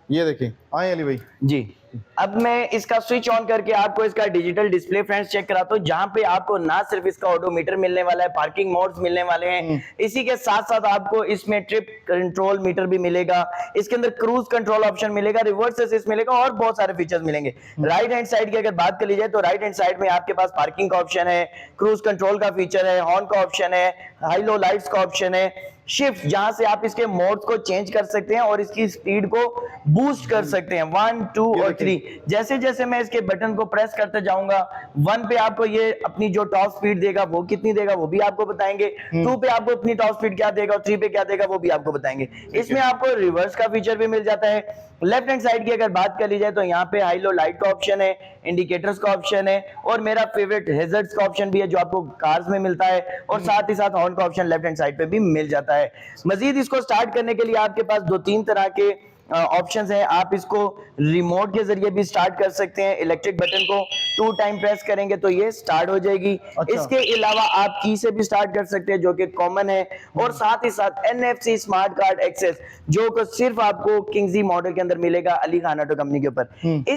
ये देखिए, आए अली भाई जी। अब मैं इसका स्विच ऑन करके आपको इसका डिजिटल डिस्प्ले फ्रेंड्स चेक कराता हूँ, जहां पे आपको ना सिर्फ इसका ऑडोमीटर मिलने वाला है, पार्किंग मोड्स मिलने वाले हैं, इसी के साथ साथ आपको इसमें ट्रिप कंट्रोल मीटर भी मिलेगा, इसके अंदर क्रूज कंट्रोल ऑप्शन मिलेगा, रिवर्स असिस्ट मिलेगा और बहुत सारे फीचर्स मिलेंगे। राइट हैंड साइड की अगर बात कर ली जाए तो राइट हैंड साइड में आपके पास पार्किंग का ऑप्शन है, क्रूज कंट्रोल का फीचर है, हॉर्न का ऑप्शन है, हाई लो लाइट्स का ऑप्शन है, शिफ्ट जहां से आप इसके मोड्स को चेंज कर सकते हैं और इसकी स्पीड को बूस्ट कर सकते हैं, 1 2 और 3। जैसे जैसे मैं इसके बटन को प्रेस करते जाऊंगा, 1 पे आपको ये अपनी जो टॉप स्पीड देगा वो कितनी देगा वो भी आपको बताएंगे, 2 पे आपको अपनी टॉप स्पीड क्या देगा और 3 पे क्या देगा वो भी आपको बताएंगे। इसमें आपको रिवर्स का फीचर भी मिल जाता है। लेफ्ट हैंड साइड की अगर बात कर ली जाए तो यहाँ पे हाई लो लाइट का ऑप्शन है, इंडिकेटर्स का ऑप्शन है और मेरा फेवरेट हैजर्ड्स का ऑप्शन भी है जो आपको कार्स में मिलता है, और साथ ही साथ हॉर्न का ऑप्शन लेफ्ट हैंड साइड पे भी मिल जाता है। मजीद इसको स्टार्ट करने के लिए आपके पास 2-3 तरह के ऑप्शंस हैं। आप इसको रिमोट के जरिए भी स्टार्ट कर सकते हैं, इलेक्ट्रिक बटन को 2 टाइम प्रेस करेंगे तो ये स्टार्ट हो जाएगी। इसके अलावा आप की से भी स्टार्ट कर सकते हैं जो कि कॉमन है, और साथ ही साथ NFC स्मार्ट कार्ड एक्सेस जो कि सिर्फ आपको किंगजी मॉडल के अंदर मिलेगा अली खान ऑटो कंपनी के ऊपर। इस